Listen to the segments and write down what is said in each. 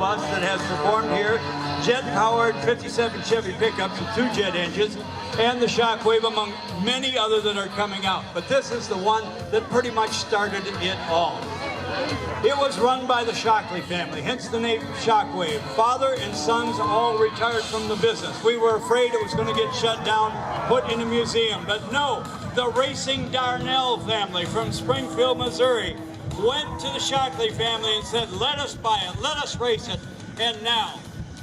bus that has performed here. Jet-powered 57 Chevy pickups with 2 jet engines, and the Shockwave, among many other that are coming out. But this is the one that pretty much started it all. It was run by the Shockley family, hence the name Shockwave. Father and sons all retired from the business. We were afraid it was going to get shut down, put in a museum, but no. The Racing Darnell family from Springfield, Missouri, went to the Shockley family and said, let us buy it, let us race it. And now,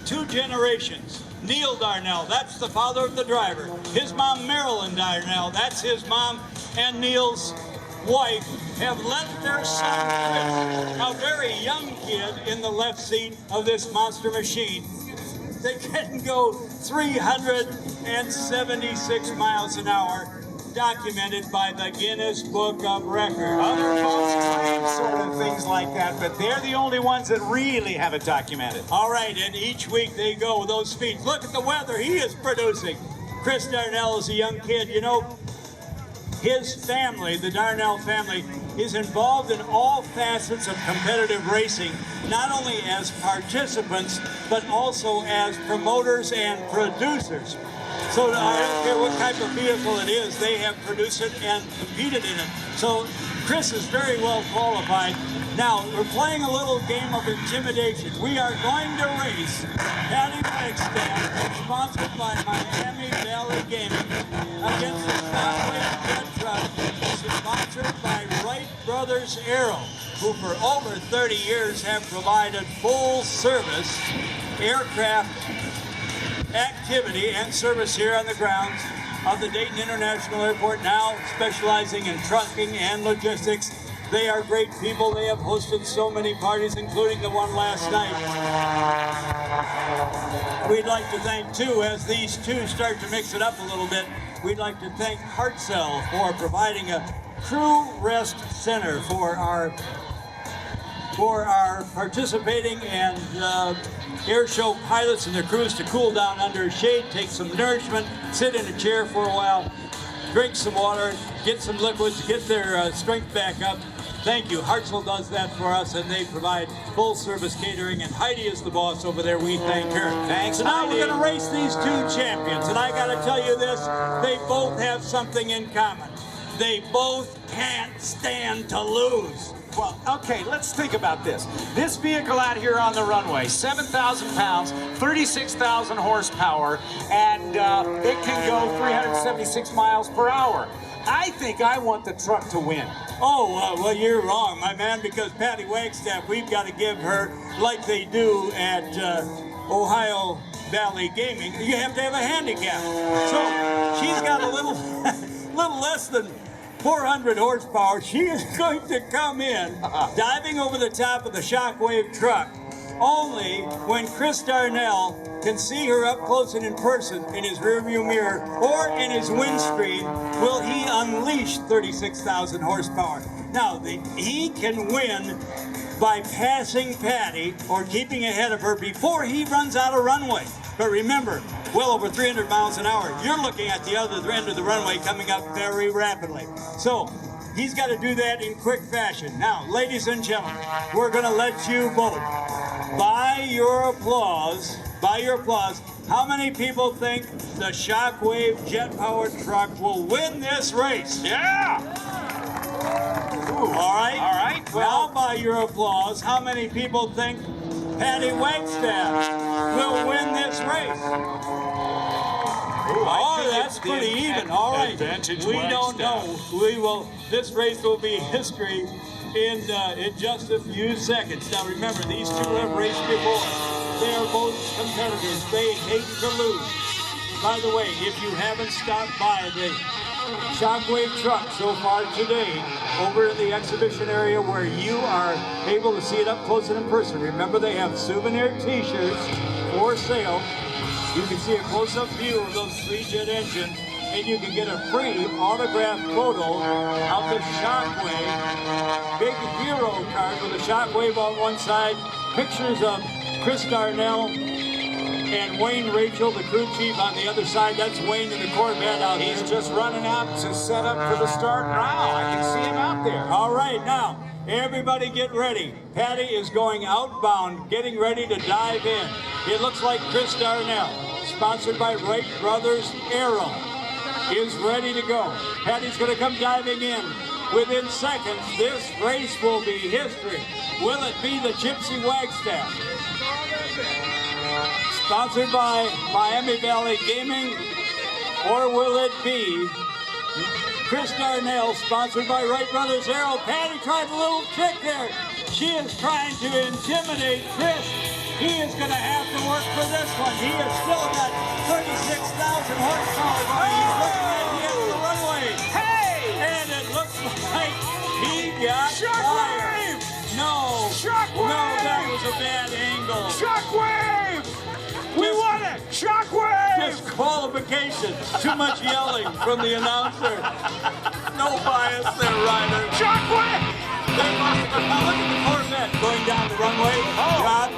2 generations. Neil Darnell, that's the father of the driver. His mom, Marilyn Darnell, that's his mom, and Neil's wife have let their son, Chris, a very young kid, in the left seat of this monster machine. They can go 376 miles an hour, documented by the Guinness Book of Records. Other folks claim sort of things like that, but they're the only ones that really have it documented. All right, and each week they go with those speeds. Look at the weather he is producing. Chris Darnell is a young kid. You know, his family, the Darnell family, is involved in all facets of competitive racing, not only as participants, but also as promoters and producers. So I don't care what type of vehicle it is, they have produced it and competed in it. So Chris is very well qualified. Now, we're playing a little game of intimidation. We are going to race Patty Wagstaff, sponsored by Miami Valley Gaming, against the Shockwave Jet Truck, sponsored by Wright Brothers Aero, who for over 30 years have provided full service aircraft activity and service here on the grounds of the Dayton International Airport, now specializing in trucking and logistics. They are great people. They have hosted so many parties, including the one last night. We'd like to thank, too, as these two start to mix it up a little bit, we'd like to thank Hartzell for providing a crew rest center for our participating and air show pilots and their crews to cool down under shade, take some nourishment, sit in a chair for a while, drink some water, get some liquids, get their strength back up. Thank you. Hartzell does that for us, and they provide full service catering, and Heidi is the boss over there. We thank her. Thanks, so now Heidi. we're going to race these 2 champions, and I got to tell you this, they both have something in common. They both can't stand to lose. Well, okay, let's think about this. This vehicle out here on the runway, 7,000 pounds, 36,000 horsepower, and it can go 376 miles per hour. I think I want the truck to win. Oh, well, you're wrong, my man, because Patty Wagstaff, we've got to give her, like they do at Ohio Valley Gaming, you have to have a handicap. So she's got a little less than 400 horsepower. She is going to come in, diving over the top of the Shockwave truck. Only when Chris Darnell can see her up close and in person in his rearview mirror or in his windscreen will he unleash 36,000 horsepower. Now, he can win by passing Patty or keeping ahead of her before he runs out of runway. But remember, well over 300 miles an hour, you're looking at the other end of the runway coming up very rapidly. So he's got to do that in quick fashion. Now, ladies and gentlemen, we're going to let you vote. By your applause, how many people think the Shockwave jet-powered truck will win this race? Yeah! Ooh, all right. All right. Well, now, by your applause, how many people think Patty Wagstaff will win this race? Oh, that's pretty even. All right. We don't know. We will. This race will be history in just a few seconds. Now, remember, these two have raced before. They are both competitors. They hate to lose. By the way, if you haven't stopped by the Shockwave truck so far today, over in the exhibition area where you are able to see it up close and in person. Remember, they have souvenir t-shirts for sale. You can see a close-up view of those 3 jet engines, and you can get a free autographed photo of the Shockwave big hero card with a Shockwave on one side, pictures of Chris Darnell and Wayne Rachel, the crew chief, on the other side. That's Wayne in the Corvette out here. He's just running out to set up for the start now. I can see him out there. All right, now, Everybody get ready. Patty is going outbound, getting ready to dive in. It looks like Chris Darnell, sponsored by Wright Brothers Aero, is ready to go. Patty's going to come diving in. Within seconds, this race will be history. Will it be the Gypsy Wagstaff? Sponsored by Miami Valley Gaming, or will it be Chris Darnell, sponsored by Wright Brothers Aero? Patty tried a little trick there. She is trying to intimidate Chris. He is going to have to work for this one. He has still got 36,000 horsepower, but he's looking at the end of the runway. Hey! And it looks like he got Shockwave! fired. No. Shockwave! No, that was a bad angle. Shockwave! We won it! Shockwave! Disqualification. Too much yelling from the announcer. No bias there, Ryder. Shockwave! Now look at the Corvette going down the runway. Oh. God